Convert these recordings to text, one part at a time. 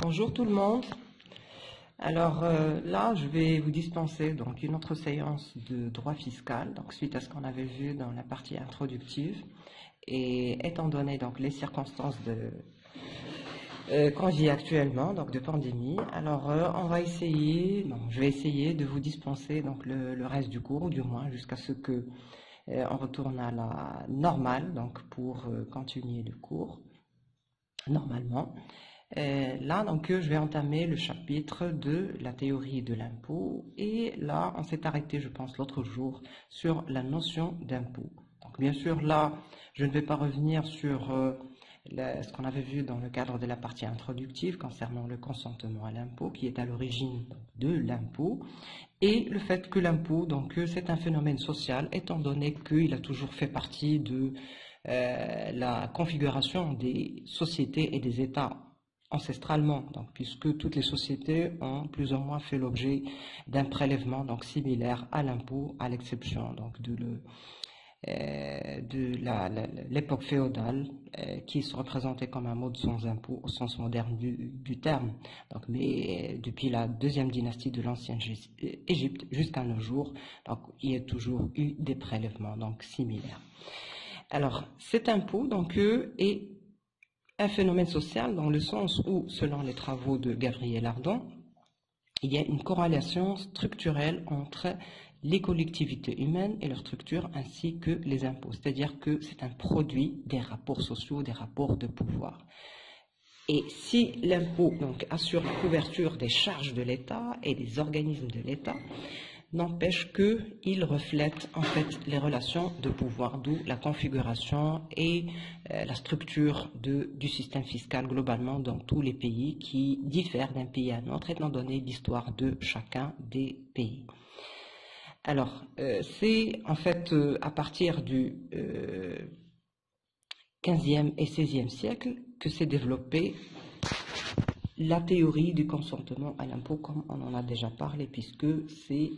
Bonjour tout le monde. Alors là, je vais vous dispenser donc une autre séance de droit fiscal, donc suite à ce qu'on avait vu dans la partie introductive, et étant donné donc les circonstances qu'on vit actuellement, donc de pandémie, alors on va essayer, je vais essayer de vous dispenser donc le reste du cours, ou du moins jusqu'à ce que on retourne à la normale, donc pour continuer le cours normalement. Là, donc, je vais entamer le chapitre de la théorie de l'impôt. Et là, on s'est arrêté, je pense, l'autre jour sur la notion d'impôt. Donc, bien sûr, là, je ne vais pas revenir sur ce qu'on avait vu dans le cadre de la partie introductive concernant le consentement à l'impôt, qui est à l'origine de l'impôt, et le fait que l'impôt, donc, c'est un phénomène social, étant donné qu'il a toujours fait partie de la configuration des sociétés et des États ancestralement, donc, puisque toutes les sociétés ont plus ou moins fait l'objet d'un prélèvement donc similaire à l'impôt, à l'exception donc de l'époque féodale qui se représentait comme un mode sans impôt au sens moderne du terme. Donc, mais depuis la deuxième dynastie de l'ancienne Égypte jusqu'à nos jours, donc, il y a toujours eu des prélèvements donc similaires. Alors, cet impôt donc est un phénomène social dans le sens où, selon les travaux de Gabriel Ardon, il y a une corrélation structurelle entre les collectivités humaines et leur structure ainsi que les impôts. C'est-à-dire que c'est un produit des rapports sociaux, des rapports de pouvoir. Et si l'impôt donc assure la couverture des charges de l'État et des organismes de l'État, n'empêche qu'il reflète en fait les relations de pouvoir, d'où la configuration et la structure du système fiscal globalement dans tous les pays qui diffèrent d'un pays à un autre étant donné l'histoire de chacun des pays. Alors, c'est en fait à partir du 15e et 16e siècle que s'est développée la théorie du consentement à l'impôt, comme on en a déjà parlé, puisque c'est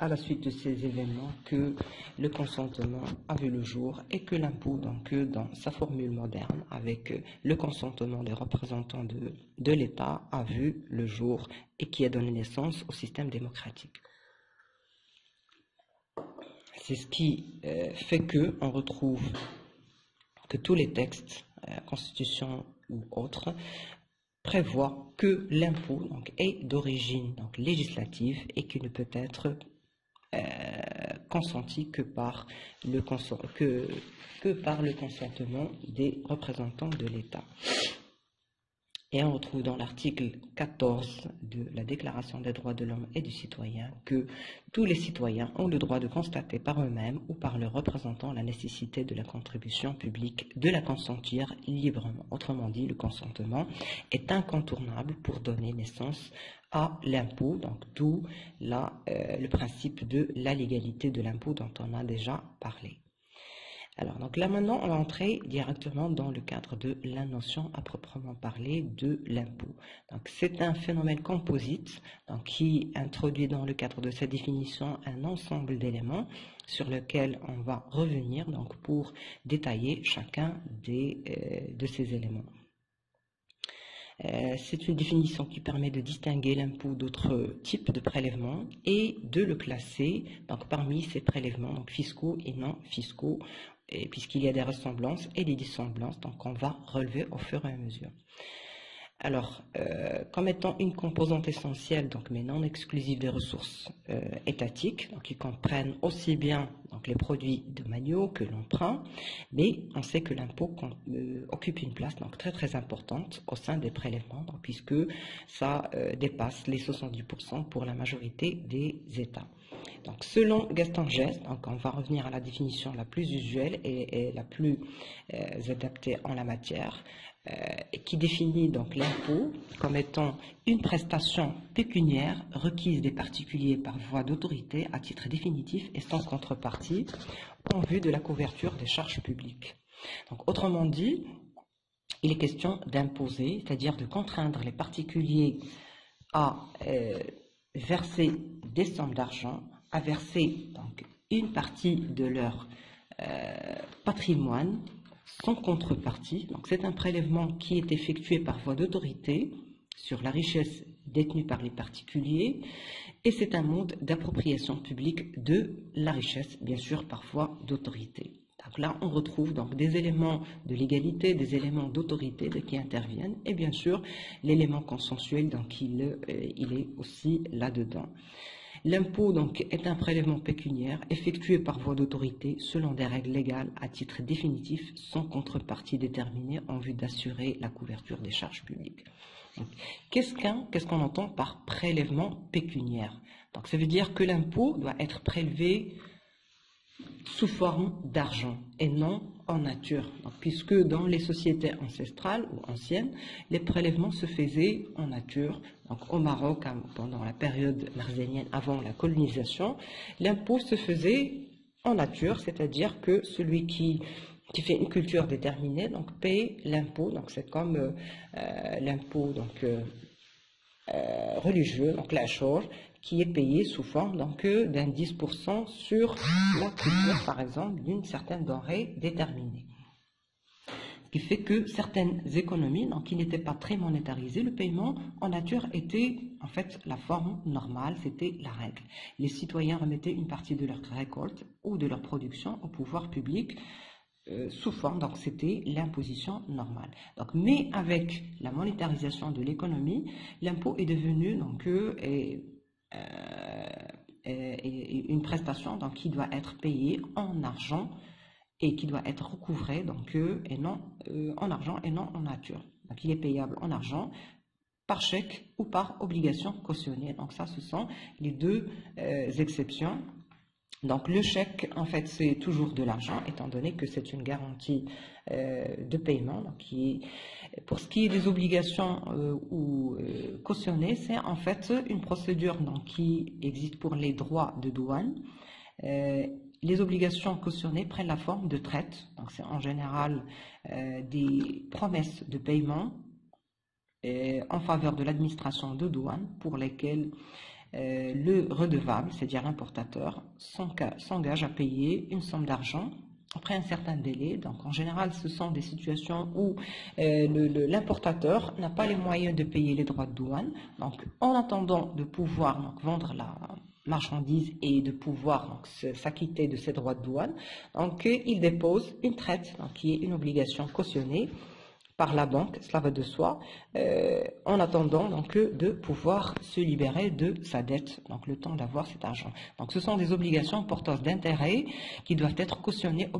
à la suite de ces événements que le consentement a vu le jour et que l'impôt, donc dans sa formule moderne, avec le consentement des représentants de l'État, a vu le jour et qui a donné naissance au système démocratique. C'est ce qui fait qu'on retrouve que tous les textes, Constitution ou autres, prévoient que l'impôt est d'origine législative et qu'il ne peut être consenti que par le consentement des représentants de l'État. Et on retrouve dans l'article 14 de la Déclaration des droits de l'homme et du citoyen que tous les citoyens ont le droit de constater par eux-mêmes ou par leurs représentants la nécessité de la contribution publique, de la consentir librement. Autrement dit, le consentement est incontournable pour donner naissance à l'impôt, donc d'où le principe de la légalité de l'impôt dont on a déjà parlé. Alors, donc là maintenant, on va entrer directement dans le cadre de la notion à proprement parler de l'impôt. Donc, c'est un phénomène composite donc, qui introduit dans le cadre de cette définition un ensemble d'éléments sur lesquels on va revenir donc, pour détailler chacun de ces éléments. C'est une définition qui permet de distinguer l'impôt d'autres types de prélèvements et de le classer donc, parmi ces prélèvements donc, fiscaux et non fiscaux, puisqu'il y a des ressemblances et des dissemblances, donc on va relever au fur et à mesure. Alors, comme étant une composante essentielle, donc, mais non exclusive des ressources étatiques, donc, qui comprennent aussi bien donc, les produits domaniaux que l'emprunt, mais on sait que l'impôt occupe une place donc, très très importante au sein des prélèvements, donc, puisque ça dépasse les 70% pour la majorité des États. Donc, selon Gaston Gest, donc on va revenir à la définition la plus usuelle et la plus adaptée en la matière, qui définit donc l'impôt comme étant une prestation pécuniaire requise des particuliers par voie d'autorité à titre définitif et sans contrepartie en vue de la couverture des charges publiques. Donc, autrement dit, il est question d'imposer, c'est-à-dire de contraindre les particuliers à verser des sommes d'argent, à verser donc une partie de leur patrimoine sans contrepartie. Donc c'est un prélèvement qui est effectué par voie d'autorité sur la richesse détenue par les particuliers, et c'est un mode d'appropriation publique de la richesse, bien sûr parfois d'autorité. Donc là, on retrouve donc des éléments de l'égalité, des éléments d'autorité qui interviennent, et bien sûr l'élément consensuel, donc il est aussi là-dedans. L'impôt donc est un prélèvement pécuniaire effectué par voie d'autorité selon des règles légales à titre définitif, sans contrepartie déterminée en vue d'assurer la couverture des charges publiques. Qu'est-ce qu'on entend par prélèvement pécuniaire? Donc ça veut dire que l'impôt doit être prélevé sous forme d'argent et non en nature. Donc, puisque dans les sociétés ancestrales ou anciennes, les prélèvements se faisaient en nature. Donc au Maroc, pendant la période marzénienne, avant la colonisation, l'impôt se faisait en nature, c'est-à-dire que celui qui fait une culture déterminée, donc paye l'impôt. Donc c'est comme l'impôt religieux, donc la charge, qui est payé sous forme d'un 10% sur la culture, par exemple, d'une certaine denrée déterminée. Ce qui fait que certaines économies, donc qui n'étaient pas très monétarisées, le paiement en nature était en fait la forme normale, c'était la règle. Les citoyens remettaient une partie de leur récolte ou de leur production au pouvoir public sous forme, donc c'était l'imposition normale. Donc, mais avec la monétarisation de l'économie, l'impôt est devenu une prestation donc, qui doit être payée en argent et qui doit être recouvrée et non en argent et non en nature. Donc il est payable en argent, par chèque ou par obligation cautionnée. Donc ça, ce sont les deux exceptions. Donc le chèque, en fait, c'est toujours de l'argent, étant donné que c'est une garantie de paiement. Donc, pour ce qui est des obligations cautionnées, c'est en fait une procédure qui existe pour les droits de douane. Les obligations cautionnées prennent la forme de traites. Donc c'est en général des promesses de paiement en faveur de l'administration de douane pour lesquelles le redevable, c'est-à-dire l'importateur, s'engage à payer une somme d'argent après un certain délai. Donc en général, ce sont des situations où l'importateur n'a pas les moyens de payer les droits de douane. Donc en attendant de pouvoir vendre la marchandise et de pouvoir s'acquitter de ses droits de douane, donc il dépose une traite, qui est une obligation cautionnée par la banque, cela va de soi, en attendant de pouvoir se libérer de sa dette, donc le temps d'avoir cet argent. Donc ce sont des obligations porteuses d'intérêt qui doivent être cautionnées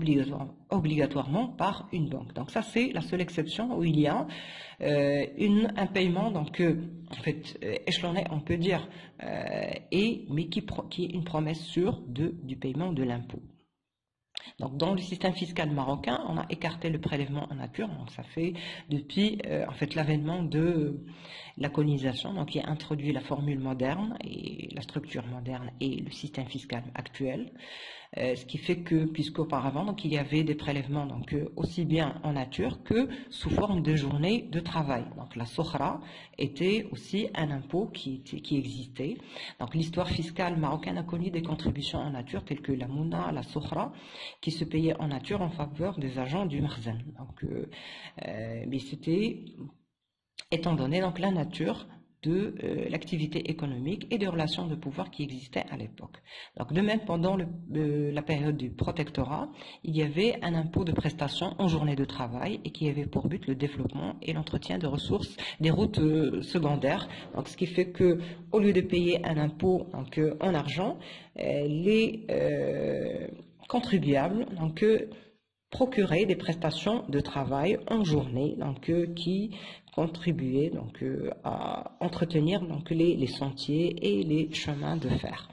obligatoirement par une banque. Donc ça, c'est la seule exception où il y a un paiement en fait échelonné, on peut dire, mais qui est une promesse sûre du paiement de l'impôt. Donc, dans le système fiscal marocain, on a écarté le prélèvement en nature. Donc, ça fait depuis en fait l'avènement de la colonisation, donc qui a introduit la formule moderne et la structure moderne et le système fiscal actuel. Ce qui fait que, puisqu'auparavant, il y avait des prélèvements aussi bien en nature que sous forme de journée de travail. Donc la sokhra était aussi un impôt qui existait. Donc l'histoire fiscale marocaine a connu des contributions en nature telles que la mouna, la sokhra, qui se payaient en nature en faveur des agents du marzen. Donc, mais c'était étant donné la nature de l'activité économique et des relations de pouvoir qui existaient à l'époque. Donc de même, pendant la période du protectorat, il y avait un impôt de prestation en journée de travail et qui avait pour but le développement et l'entretien de ressources des routes secondaires. Donc ce qui fait que au lieu de payer un impôt en argent, les contribuables procuraient des prestations de travail en journée qui contribuaient à entretenir les sentiers et les chemins de fer.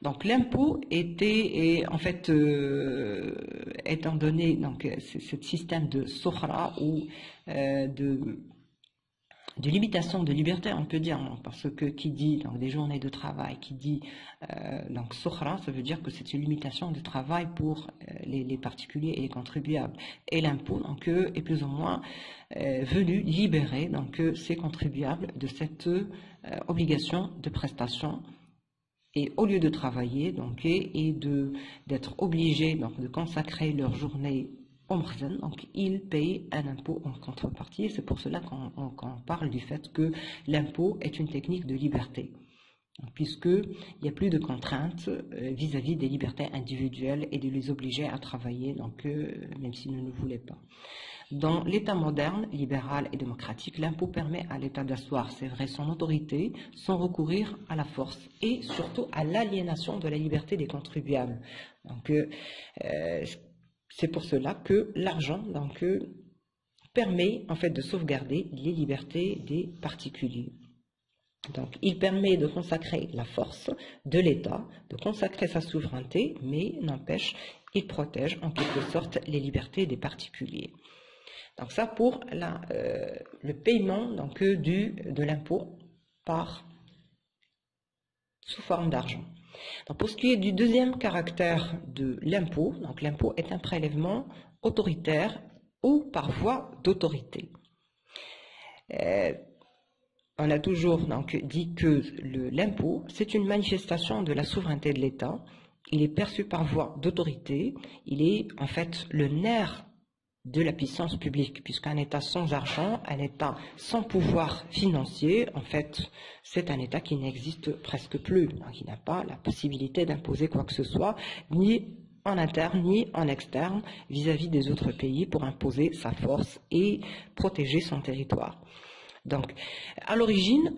Donc l'impôt était en fait étant donné ce système de sokhra ou de limitation de liberté, on peut dire, parce que qui dit des journées de travail, qui dit sokhra, ça veut dire que c'est une limitation de travail pour les particuliers et les contribuables. Et l'impôt est plus ou moins venu libérer ces contribuables de cette obligation de prestation. Et au lieu de travailler et d'être obligés de consacrer leur journée donc il paye un impôt en contrepartie. C'est pour cela qu'on parle du fait que l'impôt est une technique de liberté, puisqu'il n'y a plus de contraintes vis-à-vis des libertés individuelles et de les obliger à travailler, donc même s'ils ne le voulaient pas. Dans l'État moderne, libéral et démocratique, l'impôt permet à l'État d'asseoir, c'est vrai, son autorité sans recourir à la force et surtout à l'aliénation de la liberté des contribuables. Donc, c'est pour cela que l'argent permet en fait de sauvegarder les libertés des particuliers. Donc, il permet de consacrer la force de l'État, de consacrer sa souveraineté, mais n'empêche, il protège en quelque sorte les libertés des particuliers. Donc ça pour le paiement de l'impôt sous forme d'argent. Pour ce qui est du deuxième caractère de l'impôt, donc l'impôt est un prélèvement autoritaire ou par voie d'autorité. On a toujours dit que l'impôt, c'est une manifestation de la souveraineté de l'État. Il est perçu par voie d'autorité. Il est en fait le nerf de la puissance publique, puisqu'un État sans argent, un État sans pouvoir financier, en fait, c'est un État qui n'existe presque plus. Donc, il n'a pas la possibilité d'imposer quoi que ce soit, ni en interne, ni en externe, vis-à-vis des autres pays pour imposer sa force et protéger son territoire. Donc, à l'origine,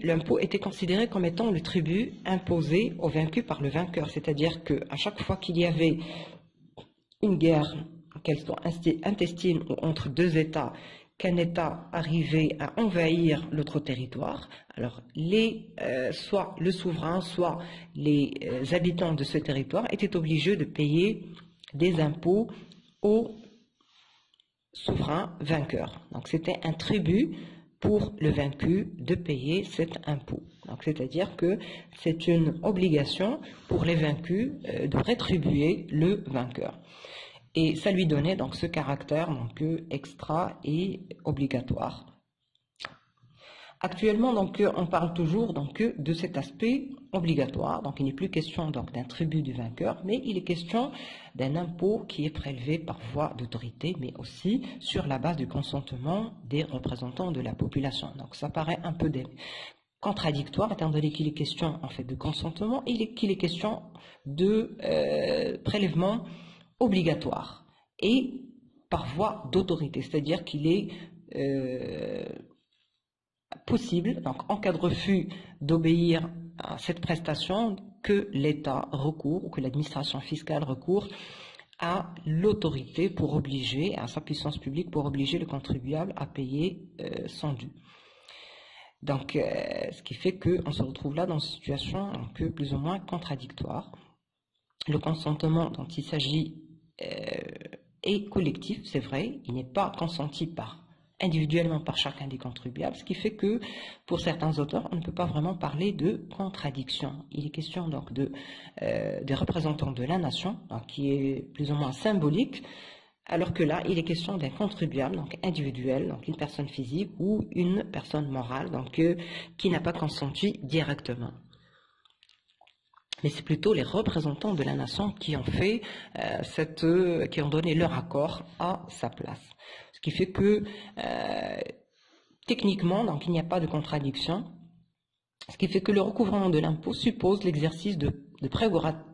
l'impôt était considéré comme étant le tribut imposé aux vaincus par le vainqueur, c'est-à-dire qu'à chaque fois qu'il y avait une guerre, qu'elle soit intestine ou entre deux États, qu'un État arrivait à envahir l'autre territoire, alors soit le souverain, soit les habitants de ce territoire étaient obligés de payer des impôts au souverain vainqueur. Donc c'était un tribut pour le vaincu de payer cet impôt. Donc c'est-à-dire que c'est une obligation pour les vaincus de rétribuer le vainqueur. Et ça lui donnait donc ce caractère extra et obligatoire. Actuellement, on parle toujours de cet aspect obligatoire. Donc, il n'est plus question d'un tribut du vainqueur, mais il est question d'un impôt qui est prélevé par voie d'autorité, mais aussi sur la base du consentement des représentants de la population. Donc, ça paraît un peu contradictoire, étant donné qu'il est question en fait de consentement et qu'il est question de prélèvement obligatoire et par voie d'autorité, c'est-à-dire qu'il est possible, donc en cas de refus d'obéir à cette prestation, que l'État recourt ou que l'administration fiscale recourt à l'autorité pour obliger, à sa puissance publique pour obliger le contribuable à payer son dû. Donc, ce qui fait qu'on se retrouve là dans une situation un peu plus ou moins contradictoire. Le consentement dont il s'agit est collectif, c'est vrai, il n'est pas consenti individuellement par chacun des contribuables, ce qui fait que pour certains auteurs, on ne peut pas vraiment parler de contradiction. Il est question donc des représentants de la nation, donc, qui est plus ou moins symbolique, alors que là, il est question d'un contribuable, donc individuel, donc une personne physique ou une personne morale, donc qui n'a pas consenti directement. Mais c'est plutôt les représentants de la nation qui ont fait qui ont donné leur accord à sa place. Ce qui fait que techniquement, donc il n'y a pas de contradiction. Ce qui fait que le recouvrement de l'impôt suppose l'exercice de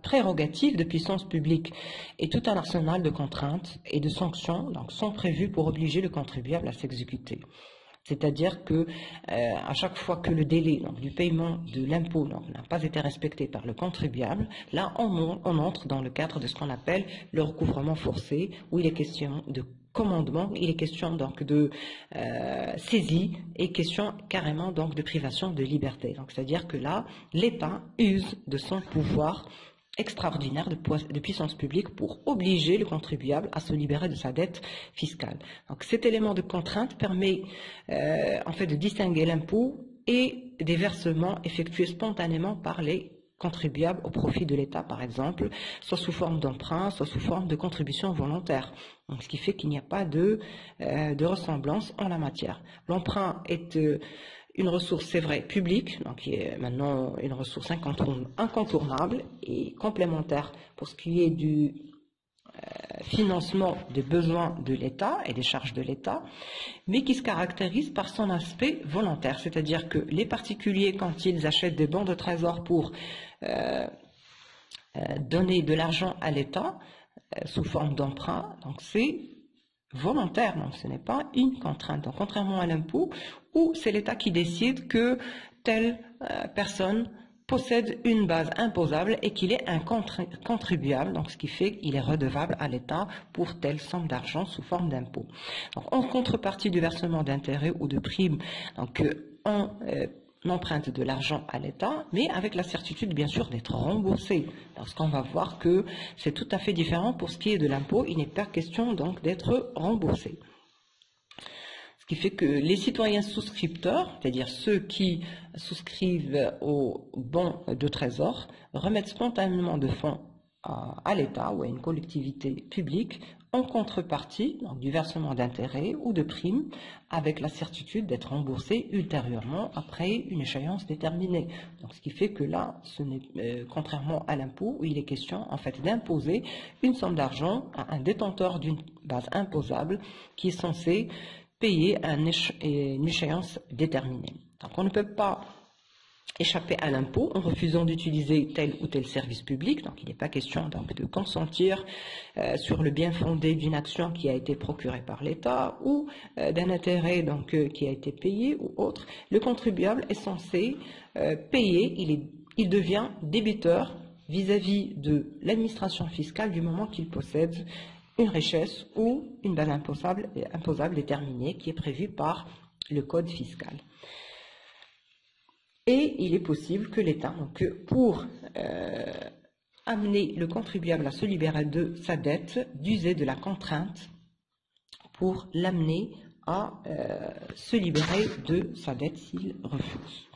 prérogatives de puissance publique et tout un arsenal de contraintes et de sanctions sont prévus pour obliger le contribuable à s'exécuter. C'est-à-dire que à chaque fois que le délai du paiement de l'impôt n'a pas été respecté par le contribuable, là on entre dans le cadre de ce qu'on appelle le recouvrement forcé, où il est question de commandement, il est question de saisie et question carrément de privation de liberté. Donc c'est-à-dire que là l'État use de son pouvoir extraordinaire de puissance publique pour obliger le contribuable à se libérer de sa dette fiscale. Donc cet élément de contrainte permet en fait de distinguer l'impôt et des versements effectués spontanément par les contribuables au profit de l'État, par exemple, soit sous forme d'emprunt, soit sous forme de contribution volontaire. Donc, ce qui fait qu'il n'y a pas de ressemblance en la matière. L'emprunt est une ressource, c'est vrai, publique, donc qui est maintenant une ressource incontournable et complémentaire pour ce qui est financement des besoins de l'État et des charges de l'État, mais qui se caractérise par son aspect volontaire, c'est-à-dire que les particuliers, quand ils achètent des bons de trésor pour donner de l'argent à l'État sous forme d'emprunt, donc c'est volontaire, donc ce n'est pas une contrainte. Donc, contrairement à l'impôt, où c'est l'État qui décide que telle personne possède une base imposable et qu'il est un contribuable, donc ce qui fait qu'il est redevable à l'État pour telle somme d'argent sous forme d'impôt. Donc, en contrepartie du versement d'intérêts ou de primes, donc on emprunte de l'argent à l'État, mais avec la certitude bien sûr d'être remboursé, parce qu'on va voir que c'est tout à fait différent pour ce qui est de l'impôt, il n'est pas question donc d'être remboursé. Ce qui fait que les citoyens souscripteurs, c'est-à-dire ceux qui souscrivent aux bons de trésor, remettent spontanément de fonds à l'État ou à une collectivité publique en contrepartie donc, du versement d'intérêts ou de primes avec la certitude d'être remboursé ultérieurement après une échéance déterminée. Donc, ce qui fait que là, ce n'est contrairement à l'impôt où il est question en fait d'imposer une somme d'argent à un détenteur d'une base imposable qui est censé payer une échéance déterminée. Donc, on ne peut pas échapper à l'impôt en refusant d'utiliser tel ou tel service public. Donc, il n'est pas question donc, de consentir sur le bien fondé d'une action qui a été procurée par l'État ou d'un intérêt donc, qui a été payé ou autre. Le contribuable est censé payer, il devient débiteur vis-à-vis de l'administration fiscale du moment qu'il possède une richesse ou une base imposable déterminée qui est prévue par le code fiscal. Et il est possible que l'État, pour amener le contribuable à se libérer de sa dette, d'user de la contrainte pour l'amener à se libérer de sa dette s'il refuse.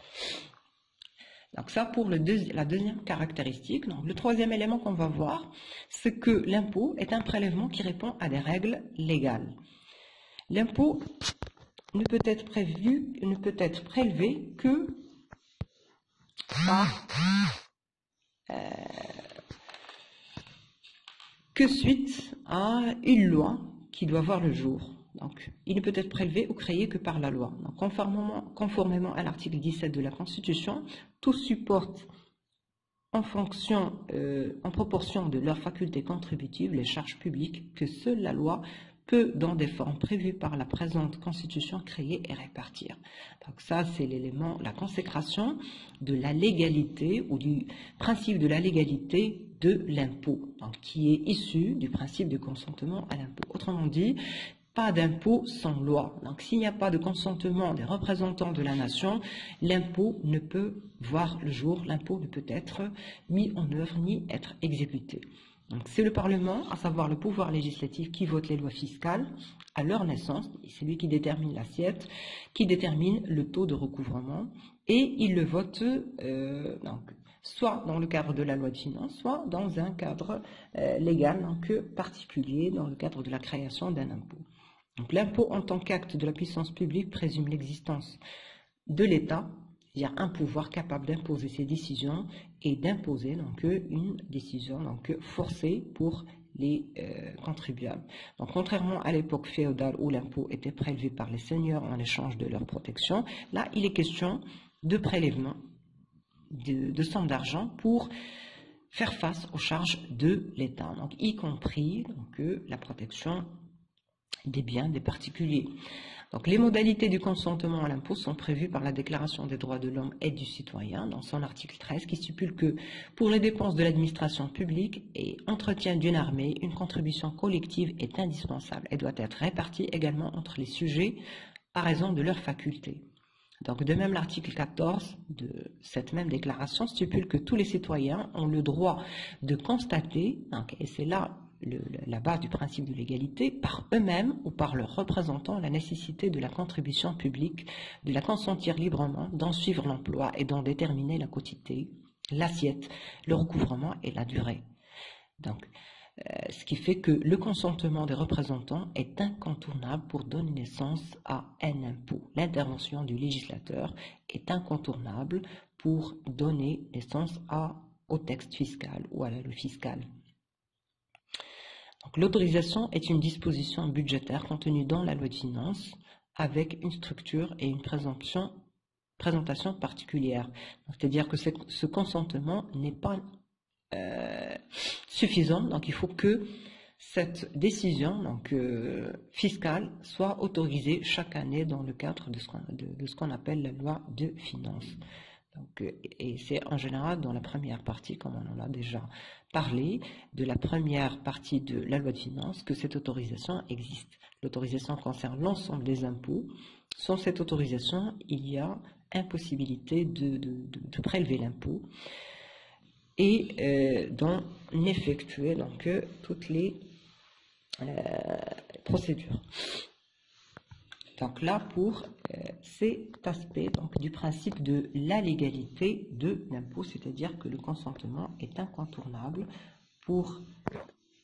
Donc ça pour la deuxième caractéristique. Donc, le troisième élément qu'on va voir, c'est que l'impôt est un prélèvement qui répond à des règles légales. L'impôt ne peut être prélevé que suite à une loi qui doit voir le jour. Donc, il ne peut être prélevé ou créé que par la loi. Donc, conformément à l'article 17 de la Constitution, tout supporte en proportion de leurs facultés contributives les charges publiques que seule la loi peut, dans des formes prévues par la présente Constitution, créer et répartir. Donc ça, c'est l'élément, la consécration de la légalité ou du principe de la légalité de l'impôt, qui est issu du principe du consentement à l'impôt. Autrement dit, pas d'impôt sans loi. Donc s'il n'y a pas de consentement des représentants de la nation, l'impôt ne peut voir le jour, l'impôt ne peut être mis en œuvre ni être exécuté. Donc c'est le Parlement, à savoir le pouvoir législatif, qui vote les lois fiscales à leur naissance. C'est lui qui détermine l'assiette, qui détermine le taux de recouvrement, et il le vote soit dans le cadre de la loi de finances, soit dans un cadre légal particulier, dans le cadre de la création d'un impôt. Donc l'impôt en tant qu'acte de la puissance publique présume l'existence de l'État, c'est-à-dire un pouvoir capable d'imposer ses décisions et d'imposer une décision forcée pour les contribuables. Donc contrairement à l'époque féodale où l'impôt était prélevé par les seigneurs en échange de leur protection, là il est question de prélèvement de sommes d'argent pour faire face aux charges de l'État, donc y compris la protection des biens des particuliers. Donc, les modalités du consentement à l'impôt sont prévues par la Déclaration des droits de l'homme et du citoyen dans son article 13 qui stipule que pour les dépenses de l'administration publique et entretien d'une armée, une contribution collective est indispensable et doit être répartie également entre les sujets à raison de leurs facultés. Donc, de même, l'article 14 de cette même déclaration stipule que tous les citoyens ont le droit de constater, et c'est là la base du principe de l'égalité, par eux-mêmes ou par leurs représentants, la nécessité de la contribution publique, de la consentir librement, d'en suivre l'emploi et d'en déterminer la quantité, l'assiette, le recouvrement et la durée. Donc, ce qui fait que le consentement des représentants est incontournable pour donner naissance à un impôt. L'intervention du législateur est incontournable pour donner naissance au texte fiscal ou à la loi fiscale. L'autorisation est une disposition budgétaire contenue dans la loi de finances avec une structure et une présentation particulière. C'est-à-dire que ce consentement n'est pas suffisant, donc il faut que cette décision fiscale soit autorisée chaque année dans le cadre de ce qu'on appelle la loi de finances. Et c'est en général dans la première partie, comme on en a déjà parlé, de la première partie de la loi de finances que cette autorisation existe. L'autorisation concerne l'ensemble des impôts. Sans cette autorisation, il y a impossibilité de prélever l'impôt et d'en effectuer toutes les procédures. Donc là, pour cet aspect du principe de la légalité de l'impôt, c'est-à-dire que le consentement est incontournable pour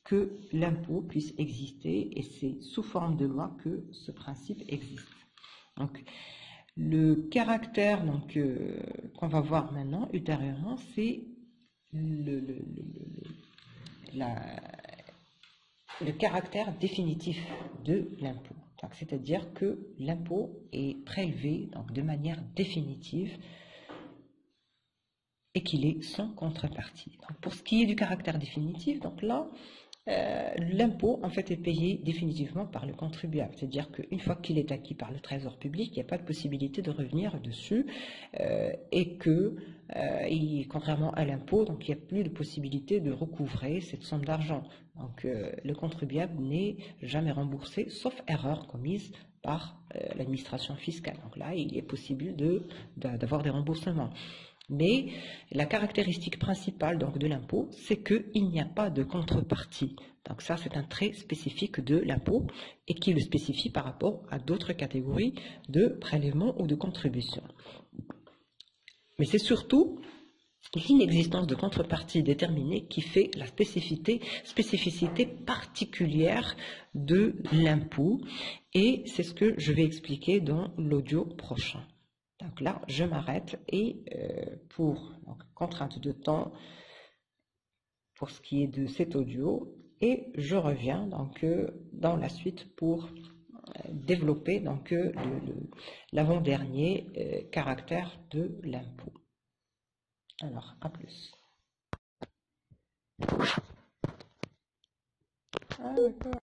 que l'impôt puisse exister, et c'est sous forme de loi que ce principe existe. Donc, le caractère qu'on va voir maintenant, ultérieurement, c'est le caractère définitif de l'impôt. C'est-à-dire que l'impôt est prélevé de manière définitive et qu'il est sans contrepartie. Pour ce qui est du caractère définitif, l'impôt en fait est payé définitivement par le contribuable. C'est-à-dire qu'une fois qu'il est acquis par le trésor public, il n'y a pas de possibilité de revenir dessus et que, contrairement à l'impôt, il n'y a plus de possibilité de recouvrer cette somme d'argent. Le contribuable n'est jamais remboursé, sauf erreur commise par l'administration fiscale. Donc là, il est possible d'avoir des remboursements. Mais la caractéristique principale de l'impôt, c'est qu'il n'y a pas de contrepartie. Donc ça, c'est un trait spécifique de l'impôt et qui le spécifie par rapport à d'autres catégories de prélèvements ou de contributions. Mais c'est surtout l'inexistence de contrepartie déterminée qui fait la spécificité particulière de l'impôt, et c'est ce que je vais expliquer dans l'audio prochain. Donc là, je m'arrête et pour contrainte de temps, pour ce qui est de cet audio, et je reviens dans la suite pour développer l'avant-dernier caractère de l'impôt. Alors, à plus. Ah, d'accord.